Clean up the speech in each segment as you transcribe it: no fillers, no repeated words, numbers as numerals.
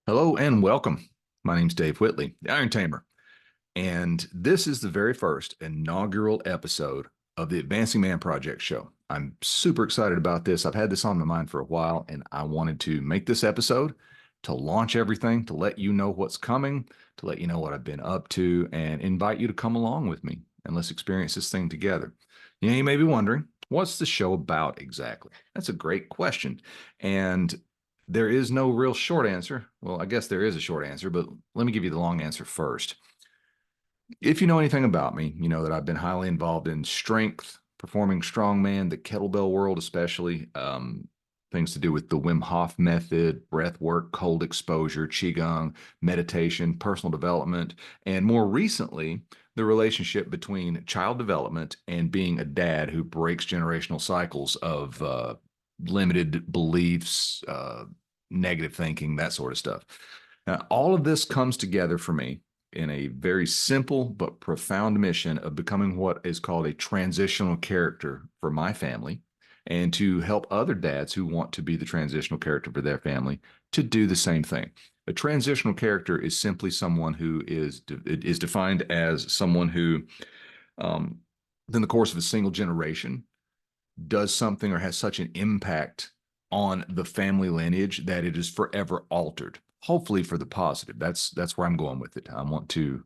Hello and welcome. My name's Dave Whitley, the Iron Tamer, and this is the very first inaugural episode of the Advancing Man Project show. I'm super excited about this. I've had this on my mind for a while, and I wanted to make this episode to launch everything, to let you know what's coming, to let you know what I've been up to, and invite you to come along with me and let's experience this thing together. You may be wondering, what's the show about exactly? That's a great question. And there is no real short answer. Well, I guess there is a short answer, but let me give you the long answer first. If you know anything about me, you know that I've been highly involved in strength, performing strongman, the kettlebell world, especially things to do with the Wim Hof method, breath work, cold exposure, qigong, meditation, personal development, and more recently, the relationship between child development and being a dad who breaks generational cycles of limited beliefs, negative thinking, that sort of stuff. Now, all of this comes together for me in a very simple but profound mission of becoming what is called a transitional character for my family and to help other dads who want to be the transitional character for their family to do the same thing. A transitional character is simply someone who is defined as someone who, um, in the course of a single generation, does something or has such an impact on the family lineage that it is forever altered, hopefully for the positive. That's where I'm going with it. I want to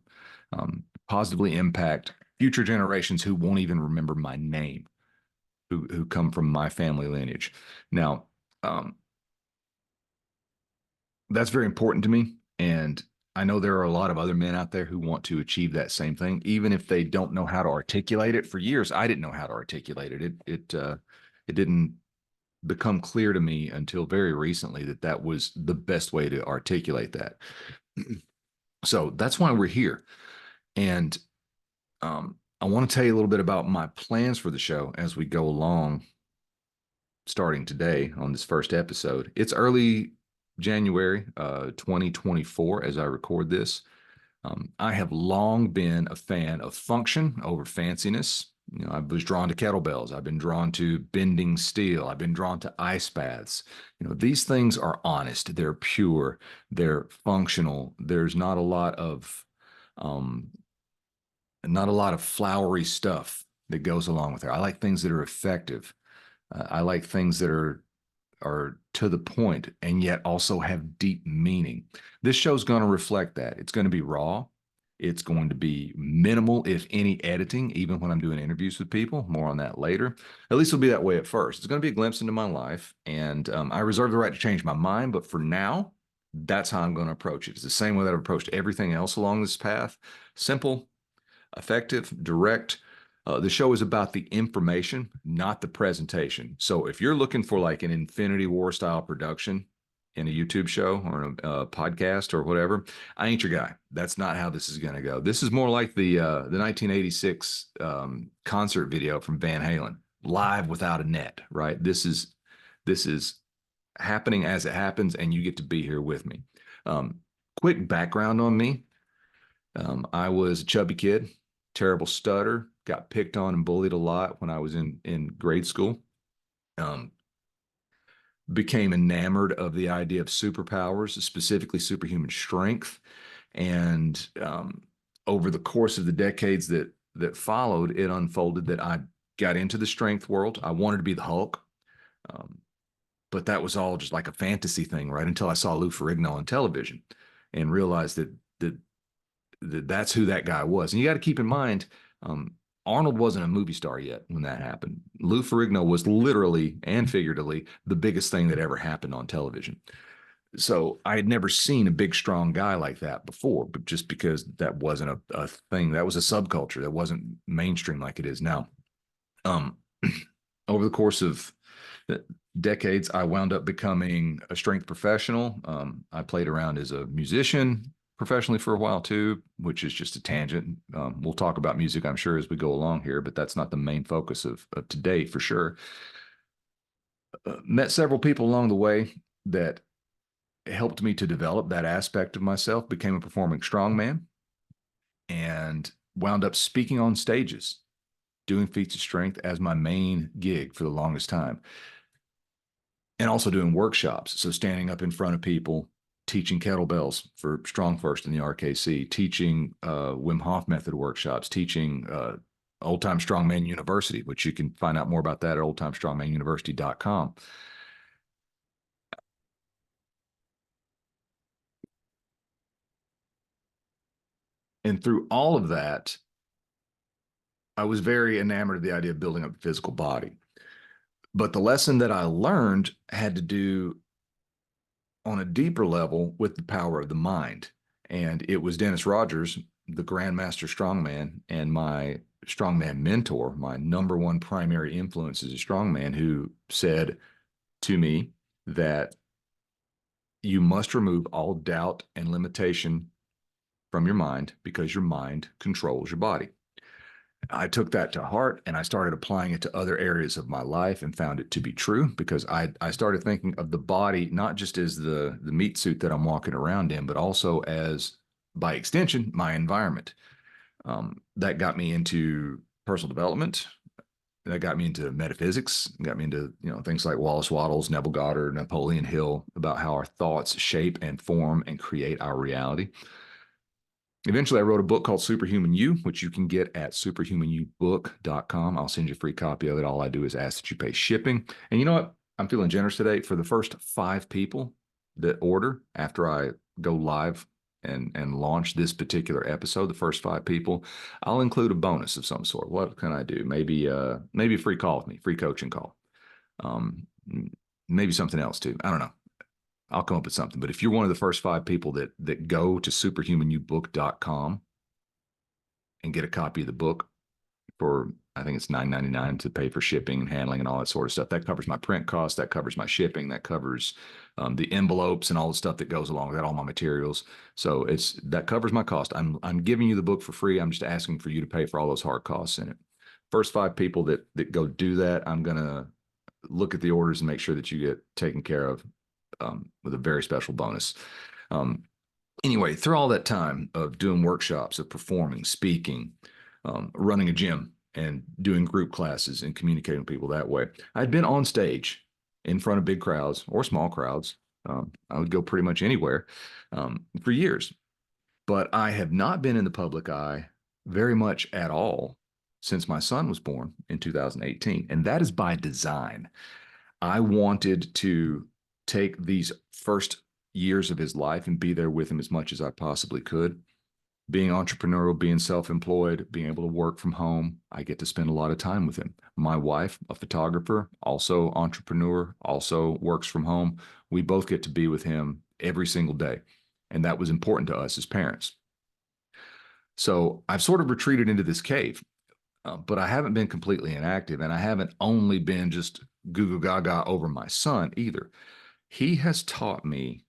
positively impact future generations who won't even remember my name, who come from my family lineage. Now, um, that's very important to me, and I know there are a lot of other men out there who want to achieve that same thing, even if they don't know how to articulate it. For years, I didn't know how to articulate it. It didn't become clear to me until very recently that that was the best way to articulate that. So that's why we're here. And I want to tell you a little bit about my plans for the show as we go along, starting today on this first episode. It's early January 2024 as I record this. I have long been a fan of function over fanciness. You know, I was drawn to kettlebells. I've been drawn to bending steel. I've been drawn to ice baths. You know, these things are honest. They're pure. They're functional. There's um, not a lot of flowery stuff that goes along with it. I like things that are effective. I like things that are to the point and yet also have deep meaning. This show's going to reflect that. It's going to be raw. It's going to be minimal, if any, editing, even when I'm doing interviews with people. More on that later. At least it'll be that way at first. It's going to be a glimpse into my life, and I reserve the right to change my mind. But for now, that's how I'm going to approach it. It's the same way that I've approached everything else along this path. Simple, effective, direct. The show is about the information, not the presentation. So if you're looking for like an Infinity War style production in a YouTube show or a podcast or whatever, I ain't your guy. That's not how this is going to go. This is more like the 1986 concert video from Van Halen, live without a net. Right? This is happening as it happens, and you get to be here with me. Um, Quick background on me. I was a chubby kid, terrible stutter, got picked on and bullied a lot when I was in grade school. Um, Became enamored of the idea of superpowers, specifically superhuman strength. And over the course of the decades that followed, it unfolded that I got into the strength world. I wanted to be the Hulk, um, but that was all just like a fantasy thing, right? Until I saw Lou Ferrigno on television and realized that's who that guy was. And you got to keep in mind, um, Arnold wasn't a movie star yet when that happened. Lou Ferrigno was literally and figuratively the biggest thing that ever happened on television. So I had never seen a big, strong guy like that before, but just because that wasn't a thing, that was a subculture that wasn't mainstream like it is now. Um, Over the course of decades, I wound up becoming a strength professional. I played around as a musician professionally for a while too, which is just a tangent. We'll talk about music, I'm sure, as we go along here, but that's not the main focus of today for sure. Met several people along the way that helped me to develop that aspect of myself, became a performing strongman, and wound up speaking on stages, doing feats of strength as my main gig for the longest time, and also doing workshops. So standing up in front of people, teaching kettlebells for Strong First in the RKC, teaching Wim Hof method workshops, teaching Old Time Strongman University, which you can find out more about that at oldtimestrongmanuniversity.com. And through all of that, I was very enamored of the idea of building up the physical body. But the lesson that I learned had to do on a deeper level with the power of the mind. And it was Dennis Rogers, the Grandmaster Strongman, and my strongman mentor, my number one primary influence as a strongman, who said to me that you must remove all doubt and limitation from your mind because your mind controls your body. I took that to heart and I started applying it to other areas of my life and found it to be true because I started thinking of the body not just as the meat suit that I'm walking around in, but also as, by extension, my environment. That got me into personal development. That got me into metaphysics, got me into things like Wallace Wattles, Neville Goddard, Napoleon Hill, about how our thoughts shape and form and create our reality. Eventually, I wrote a book called Superhuman You, which you can get at superhumanyobook.com. I'll send you a free copy of it. All I do is ask that you pay shipping. And you know what? I'm feeling generous today. For the first 5 people that order after I go live and launch this particular episode, the first 5 people, I'll include a bonus of some sort. What can I do? Maybe a free call with me, free coaching call. Maybe something else too. I don't know. I'll come up with something. But if you're one of the first 5 people that go to superhumanyobook.com and get a copy of the book for, I think it's $9.99 to pay for shipping and handling and all that sort of stuff. That covers my print costs. That covers my shipping. That covers the envelopes and all the stuff that goes along with that, all my materials. So that covers my cost. I'm giving you the book for free. I'm just asking for you to pay for all those hard costs in it. First 5 people that go do that, I'm going to look at the orders and make sure that you get taken care of with a very special bonus. Anyway, through all that time of doing workshops, of performing, speaking, running a gym, and doing group classes and communicating with people that way, I'd been on stage in front of big crowds or small crowds. I would go pretty much anywhere for years, but I have not been in the public eye very much at all since my son was born in 2018. And that is by design. I wanted to take these first years of his life and be there with him as much as I possibly could. Being entrepreneurial, being self-employed, being able to work from home, I get to spend a lot of time with him. My wife, a photographer, also entrepreneur, also works from home. We both get to be with him every single day. And that was important to us as parents. So I've sort of retreated into this cave, but I haven't been completely inactive, and I haven't only been just goo goo gaga over my son either. He has taught me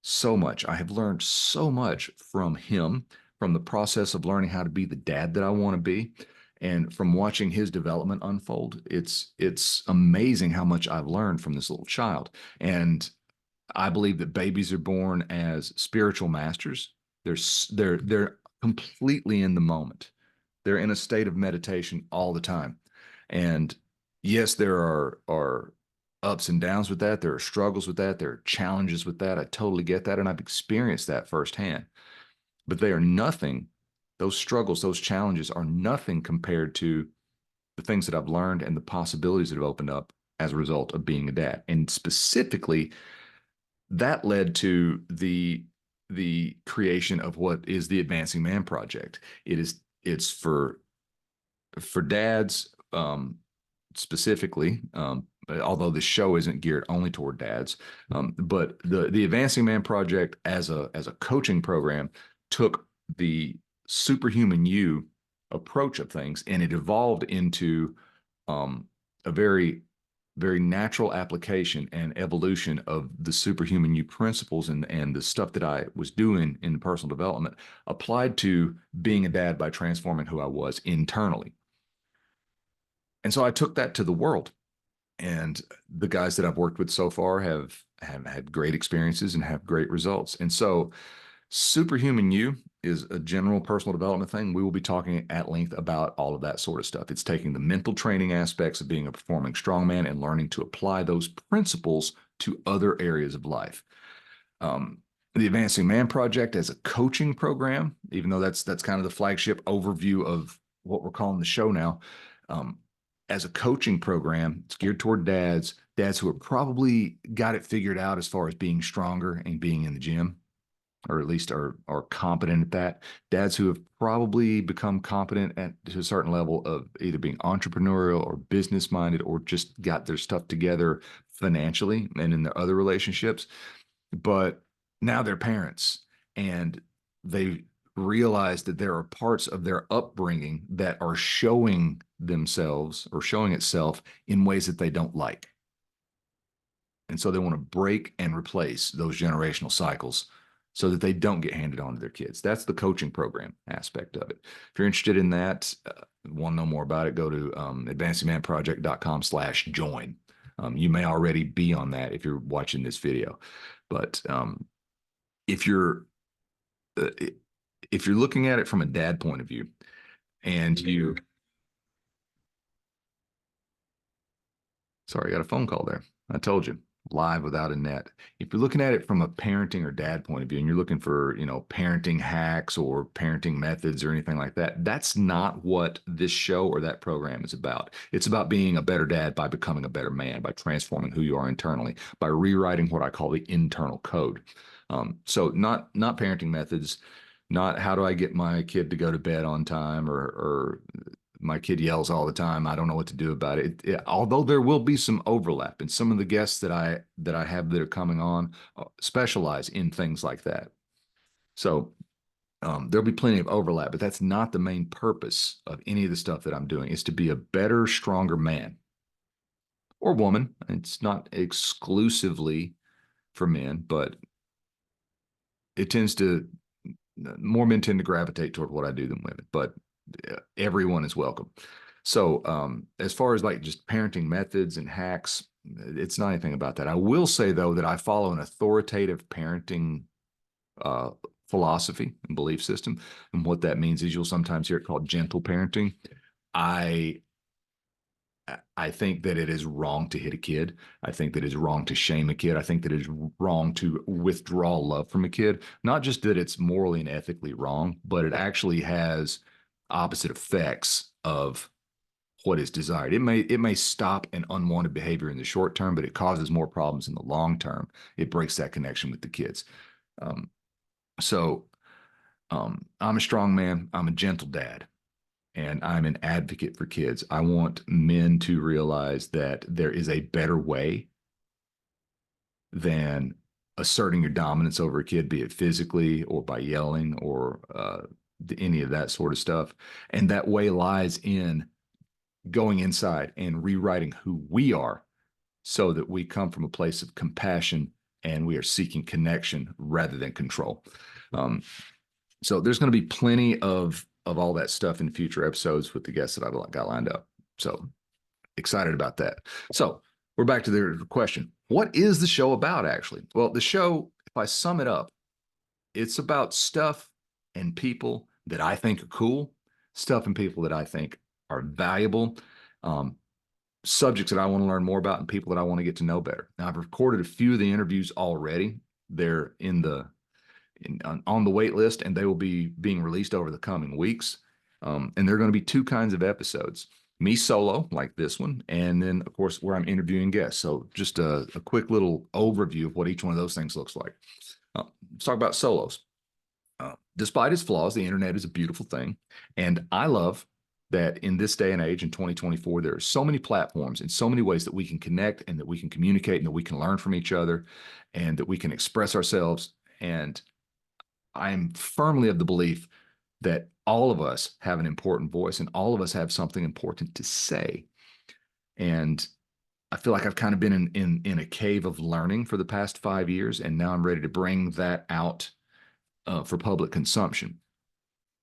so much. I have learned so much from him, from the process of learning how to be the dad that I want to be, and from watching his development unfold. It's amazing how much I've learned from this little child. And I believe that babies are born as spiritual masters. They're completely in the moment. They're in a state of meditation all the time. And yes, there are ups and downs with that. There are struggles with that. There are challenges with that. I totally get that. And I've experienced that firsthand. But they are nothing. Those struggles, those challenges are nothing compared to the things that I've learned and the possibilities that have opened up as a result of being a dad. And specifically, that led to the creation of what is the Advancing Man Project. It's for dads, specifically, although the show isn't geared only toward dads. But the Advancing Man Project as a coaching program took the Superhuman You approach of things, and it evolved into a very natural application and evolution of the Superhuman You principles and the stuff that I was doing in personal development applied to being a dad by transforming who I was internally. And so I took that to the world. And the guys that I've worked with so far have had great experiences and have great results. And so Superhuman You is a general personal development thing. We will be talking at length about all of that sort of stuff. It's taking the mental training aspects of being a performing strongman and learning to apply those principles to other areas of life. The Advancing Man Project as a coaching program, even though that's kind of the flagship overview of what we're calling the show now. Um, as a coaching program, it's geared toward dads who have probably got it figured out as far as being stronger and being in the gym, or at least are competent at that. Dads who have probably become competent at to a certain level of either being entrepreneurial or business minded, or just got their stuff together financially and in their other relationships. But now they're parents, and they realize that there are parts of their upbringing that are showing themselves or showing itself in ways that they don't like. And so they want to break and replace those generational cycles so that they don't get handed on to their kids. That's the coaching program aspect of it. If you're interested in that, want to know more about it, go to advancingmanproject.com/join. You may already be on that if you're watching this video. But if you're uh, if you're looking at it from a dad point of view, and you, sorry, I got a phone call there. I told you, live without a net. If you're looking at it from a parenting or dad point of view, and you're looking for, parenting hacks or parenting methods or anything like that, that's not what this show or that program is about. It's about being a better dad by becoming a better man, by transforming who you are internally, by rewriting what I call the internal code. So not parenting methods, not how do I get my kid to go to bed on time, or my kid yells all the time. I don't know what to do about it. Although there will be some overlap, and some of the guests that I have that are coming on specialize in things like that. So there'll be plenty of overlap, but that's not the main purpose of any of the stuff that I'm doing. Is to be a better, stronger man or woman. It's not exclusively for men, but it tends to more men tend to gravitate toward what I do than women, but everyone is welcome. So, as far as like just parenting methods and hacks, it's not anything about that. I will say though that I follow an authoritative parenting uh, philosophy and belief system, and what that means is you'll sometimes hear it called gentle parenting. I I think that it is wrong to hit a kid. I think that it's wrong to shame a kid. I think that it's wrong to withdraw love from a kid. Not just that it's morally and ethically wrong, but it actually has opposite effects of what is desired. It may stop an unwanted behavior in the short term, but it causes more problems in the long term. It breaks that connection with the kids. Um, so I'm a strong man. I'm a gentle dad, and I'm an advocate for kids. I want men to realize that there is a better way than asserting your dominance over a kid, be it physically or by yelling or any of that sort of stuff. And that way lies in going inside and rewriting who we are so that we come from a place of compassion and we are seeking connection rather than control. Um, so there's going to be plenty of all that stuff in future episodes with the guests that I've got lined up. So excited about that. So we're back to the question. What is the show about, actually? Well, the show, if I sum it up, it's about stuff and people that I think are cool, stuff and people that I think are valuable, um, subjects that I want to learn more about, and people that I want to get to know better. Now, I've recorded a few of the interviews already. They're on the wait list, and they will be being released over the coming weeks. And there are going to be two kinds of episodes: me solo, like this one, and then, of course, where I'm interviewing guests. So just a quick little overview of what each one of those things looks like. Let's talk about solos. Despite its flaws, the internet is a beautiful thing. And I love that in this day and age, in 2024, there are so many platforms and so many ways that we can connect and that we can communicate and that we can learn from each other and that we can express ourselves. And I'm firmly of the belief that all of us have an important voice and all of us have something important to say. And I feel like I've kind of been in a cave of learning for the past 5 years, and now I'm ready to bring that out for public consumption.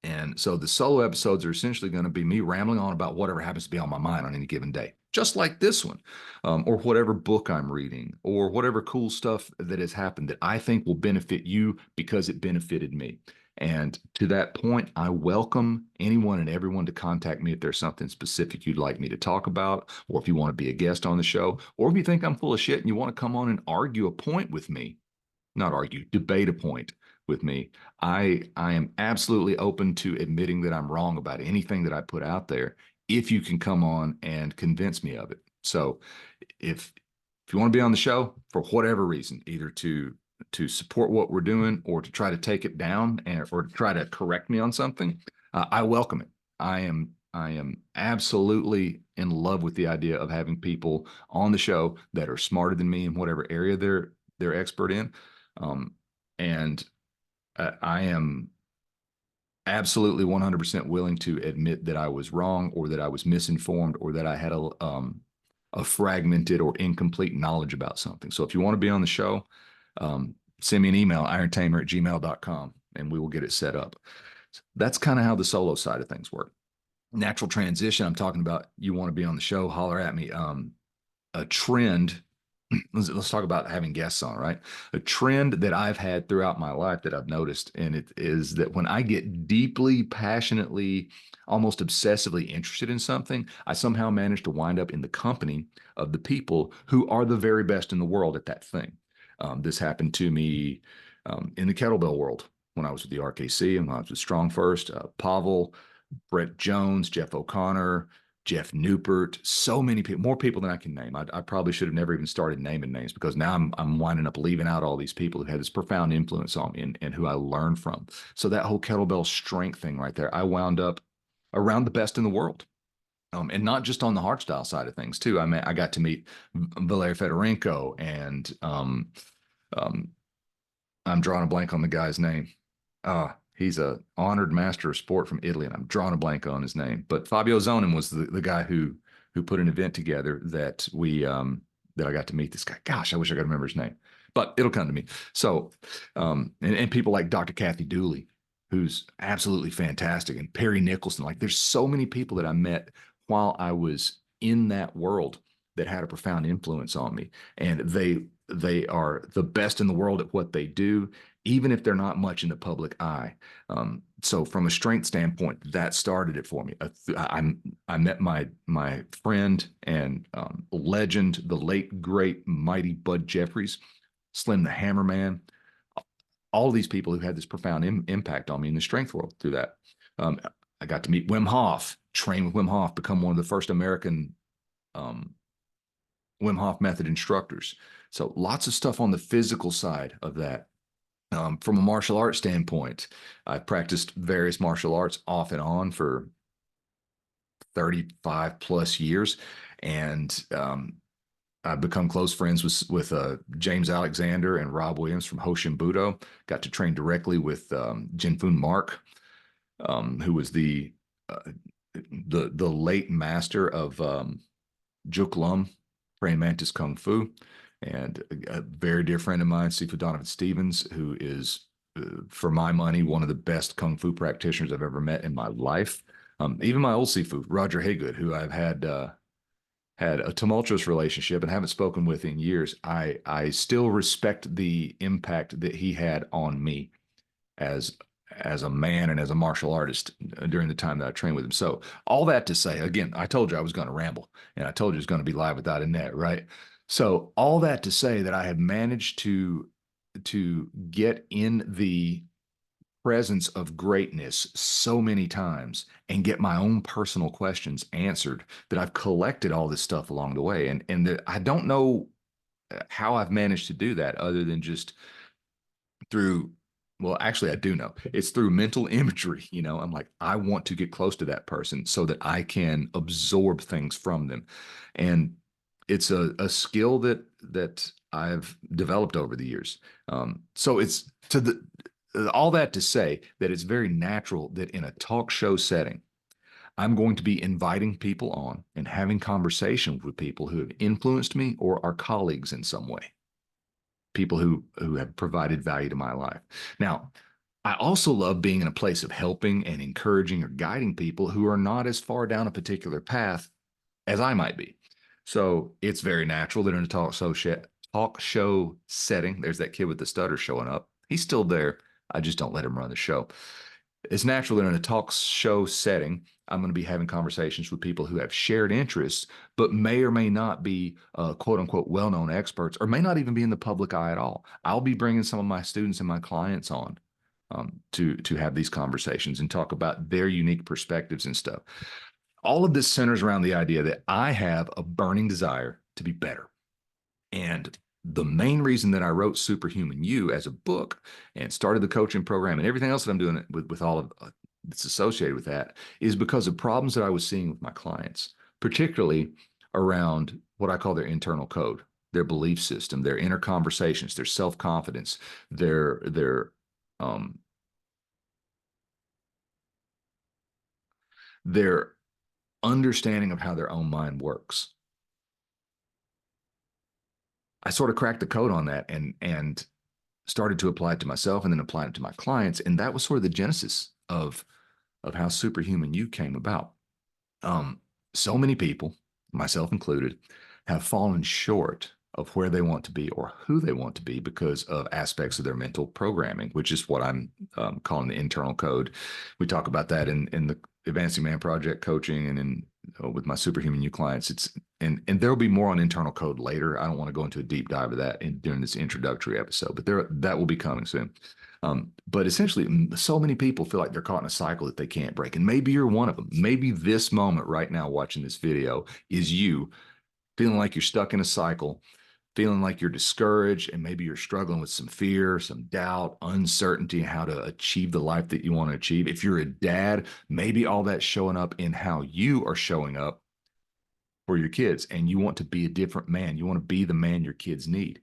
And so the solo episodes are essentially going to be me rambling on about whatever happens to be on my mind on any given day, just like this one, or whatever book I'm reading, or whatever cool stuff that has happened that I think will benefit you because it benefited me. And to that point, I welcome anyone and everyone to contact me if there's something specific you'd like me to talk about, or if you want to be a guest on the show, or if you think I'm full of shit and you want to come on and argue a point with me. not argue, debate a point with me, I am absolutely open to admitting that I'm wrong about anything that I put out there if you can come on and convince me of it. So if you want to be on the show for whatever reason, either to support what we're doing or to try to take it down or to try to correct me on something, I welcome it. I am absolutely in love with the idea of having people on the show that are smarter than me in whatever area they're expert in, and I am absolutely 100% willing to admit that I was wrong or that I was misinformed or that I had a fragmented or incomplete knowledge about something. So if you want to be on the show, send me an email, irontamer@gmail.com, and we will get it set up. That's kind of how the solo side of things work. Natural transition, I'm talking about you want to be on the show, holler at me. A trend, let's talk about having guests on, right? A trend that I've had throughout my life that I've noticed, and it is that when I get deeply, passionately, almost obsessively interested in something, I somehow manage to wind up in the company of the people who are the very best in the world at that thing. This happened to me in the kettlebell world when I was with the RKC and when I was with Strong First. Pavel, Brett Jones, Jeff O'Connor, Jeff Newport, so many people, more people than I can name. I probably should have never even started naming names because now I'm winding up leaving out all these people who had this profound influence on me and who I learned from. So that whole kettlebell strength thing right there, I wound up around the best in the world. And not just on the hardstyle side of things too. I got to meet Valery Fedorenko and um, I'm drawing a blank on the guy's name. He's a honored master of sport from Italy, and I'm drawing a blank on his name. But Fabio Zonin was the guy who put an event together that we that I got to meet this guy. Gosh, I wish I could remember his name, but it'll come to me. So, and people like Dr. Kathy Dooley, who's absolutely fantastic, and Perry Nicholson. Like, there's so many people that I met while I was in that world that had a profound influence on me, and they are the best in the world at what they do, even if they're not much in the public eye. So from a strength standpoint, that started it for me. I met my friend and legend, the late great mighty Bud Jeffries, Slim the Hammer Man, all of these people who had this profound impact on me in the strength world through that. Um, I got to meet Wim Hof, train with Wim Hof, become one of the first American um, Wim Hof method instructors. So lots of stuff on the physical side of that. From a martial arts standpoint, I've practiced various martial arts off and on for 35 plus years. And I've become close friends with James Alexander and Rob Williams from Hoshin Budo. Got to train directly with Jinfun Mark, who was uh, the late master of Juk Lum, praying mantis kung fu, and a very dear friend of mine, Sifu Donovan Stevens, who is, for my money, one of the best kung fu practitioners I've ever met in my life. Even my old Sifu, Roger Haygood, who I've had a tumultuous relationship and haven't spoken with in years. I still respect the impact that he had on me as as a man and as a martial artist during the time that I trained with him. So all that to say, again, I told you I was going to ramble, and I told you it was going to be live without a net, right? So all that to say that I have managed to get in the presence of greatness so many times and get my own personal questions answered that I've collected all this stuff along the way, and that I don't know how I've managed to do that other than just through, well, actually I do know. It's through mental imagery. I'm like, I want to get close to that person so that I can absorb things from them. And it's a skill that I've developed over the years. So it's to the all that to say that it's very natural that in a talk show setting, I'm going to be inviting people on and having conversations with people who have influenced me or are colleagues in some way, people who have provided value to my life. Now, I also love being in a place of helping and encouraging or guiding people who are not as far down a particular path as I might be. So it's very natural that in a talk show setting, there's that kid with the stutter showing up. He's still there. I just don't let him run the show. It's natural that in a talk show setting, I'm going to be having conversations with people who have shared interests, but may or may not be quote unquote well known experts, or may not even be in the public eye at all. I'll be bringing some of my students and my clients on to have these conversations and talk about their unique perspectives and stuff. All of this centers around the idea that I have a burning desire to be better. And the main reason that I wrote Superhuman You as a book and started the coaching program and everything else that I'm doing with all of that's associated with that is because of problems that I was seeing with my clients, particularly around what I call their internal code, their belief system, their inner conversations, their self-confidence, um, their understanding of how their own mind works. I sort of cracked the code on that and started to apply it to myself and then apply it to my clients. And that was sort of the genesis of how Superhuman You came about. Um, so many people, myself included, have fallen short of where they want to be or who they want to be because of aspects of their mental programming, which is what I'm calling the internal code. We talk about that in the Advancing Man Project coaching and in with my Superhuman You clients. It's and there'll be more on internal code later. I don't want to go into a deep dive of that during this introductory episode, but that will be coming soon. But essentially, so many people feel like they're caught in a cycle that they can't break. And maybe you're one of them. Maybe this moment right now, watching this video, is you feeling like you're stuck in a cycle, feeling like you're discouraged, and maybe you're struggling with some fear, some doubt, uncertainty, how to achieve the life that you want to achieve. If you're a dad, maybe all that's showing up in how you are showing up for your kids, and you want to be a different man. You want to be the man your kids need.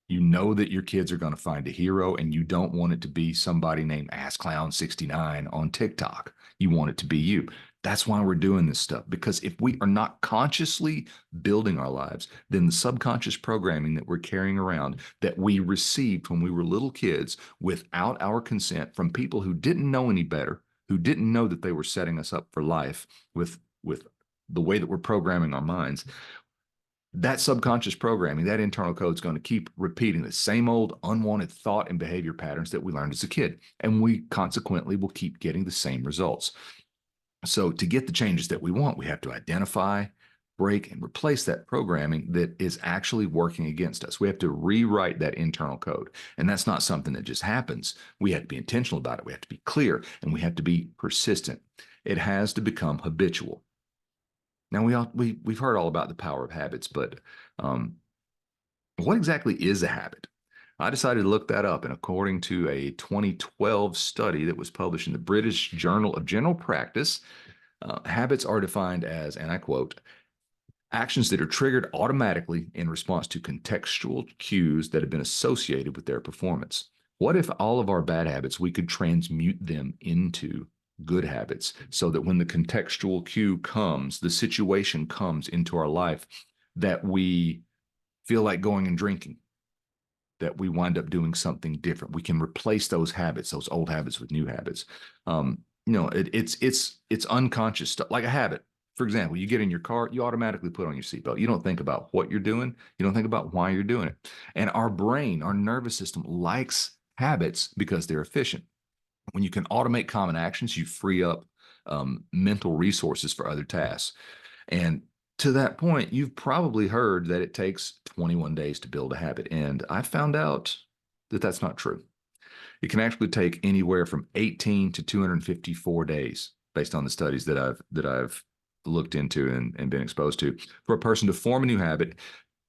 You know that your kids are going to find a hero, and you don't want it to be somebody named AssClown69 on TikTok. You want it to be you. That's why we're doing this stuff, because if we are not consciously building our lives, then the subconscious programming that we're carrying around that we received when we were little kids without our consent from people who didn't know any better, who didn't know that they were setting us up for life with the way that we're programming our minds, that subconscious programming, that internal code is going to keep repeating the same old unwanted thought and behavior patterns that we learned as a kid. And we consequently will keep getting the same results. So to get the changes that we want, we have to identify, break, and replace that programming that is actually working against us. We have to rewrite that internal code. And that's not something that just happens. We have to be intentional about it. We have to be clear, and we have to be persistent. It has to become habitual. Now we've heard all about the power of habits, but um, what exactly is a habit? I decided to look that up, and according to a 2012 study that was published in the British Journal of General Practice, habits are defined as, and I quote, actions that are triggered automatically in response to contextual cues that have been associated with their performance. What if all of our bad habits, we could transmute them into good habits so that when the contextual cue comes, the situation comes into our life, that we feel like going and drinking, that we wind up doing something different. We can replace those habits, those old habits, with new habits. It's unconscious stuff, like a habit. For example, you get in your car, you automatically put on your seatbelt. You don't think about what you're doing. You don't think about why you're doing it. And our brain, our nervous system likes habits because they're efficient. When you can automate common actions, you free up mental resources for other tasks. And to that point, you've probably heard that it takes 21 days to build a habit. And I found out that that's not true. It can actually take anywhere from 18 to 254 days, based on the studies that I've looked into and been exposed to, for a person to form a new habit.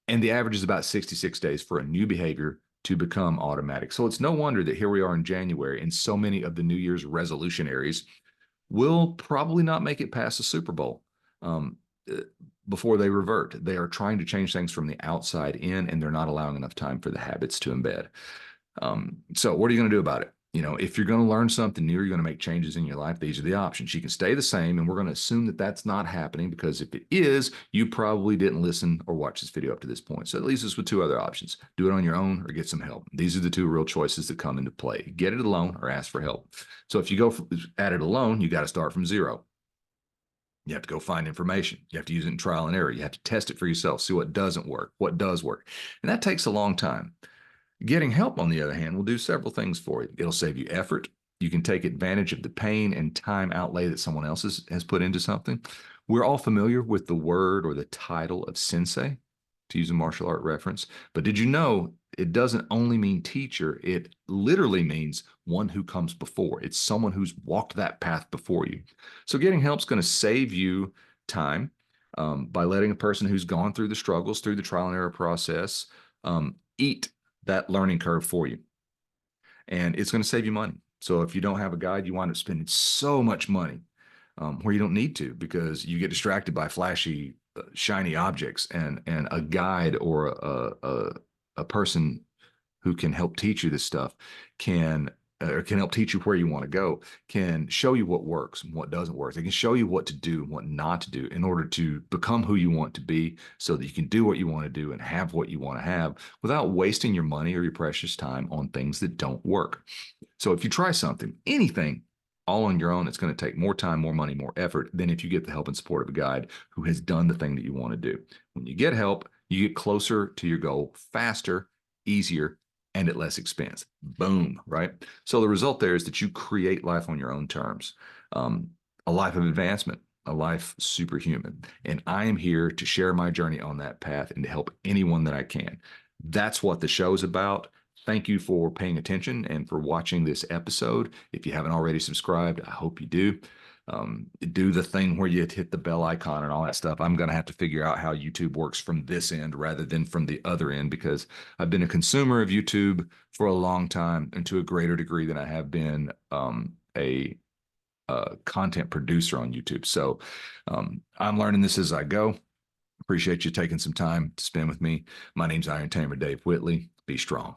And the average is about 66 days for a new behavior to become automatic. So it's no wonder that here we are in January, and so many of the New Year's resolutionaries will probably not make it past the Super Bowl before they revert. They are trying to change things from the outside in, and they're not allowing enough time for the habits to embed. So what are you going to do about it? If you're going to learn something new, you're going to make changes in your life, these are the options. You can stay the same, and we're going to assume that that's not happening, because if it is, you probably didn't listen or watch this video up to this point. So it leaves us with two other options: do it on your own or get some help. These are the two real choices that come into play: get it alone or ask for help. So if you go at it alone, you got to start from zero. You have to go find information. You have to use it in trial and error. You have to test it for yourself, see what doesn't work, what does work. And that takes a long time. Getting help, on the other hand, will do several things for you. It'll save you effort. You can take advantage of the pain and time outlay that someone else has put into something. We're all familiar with the word or the title of sensei, to use a martial art reference. But did you know it doesn't only mean teacher? It literally means one who comes before. It's someone who's walked that path before you. So getting help is going to save you time by letting a person who's gone through the struggles, through the trial and error process, eat that learning curve for you. And it's going to save you money. So if you don't have a guide, you wind up spending so much money where you don't need to because you get distracted by flashy, shiny objects, and a guide or a person who can help teach you this stuff can or can help teach you where you want to go, can show you what works and what doesn't work. They can show you what to do and what not to do in order to become who you want to be so that you can do what you want to do and have what you want to have without wasting your money or your precious time on things that don't work. So if you try something, anything, all on your own, it's going to take more time, more money, more effort than if you get the help and support of a guide who has done the thing that you want to do. When you get help, you get closer to your goal faster, easier, and at less expense. Boom, right? So the result there is that you create life on your own terms, a life of advancement, a life superhuman. And I am here to share my journey on that path and to help anyone that I can. That's what the show is about. Thank you for paying attention and for watching this episode. If you haven't already subscribed, I hope you do. Do the thing where you hit the bell icon and all that stuff. I'm going to have to figure out how YouTube works from this end rather than from the other end because I've been a consumer of YouTube for a long time and to a greater degree than I have been a content producer on YouTube. So I'm learning this as I go. Appreciate you taking some time to spend with me. My name's Iron Tamer Dave Whitley. Be strong.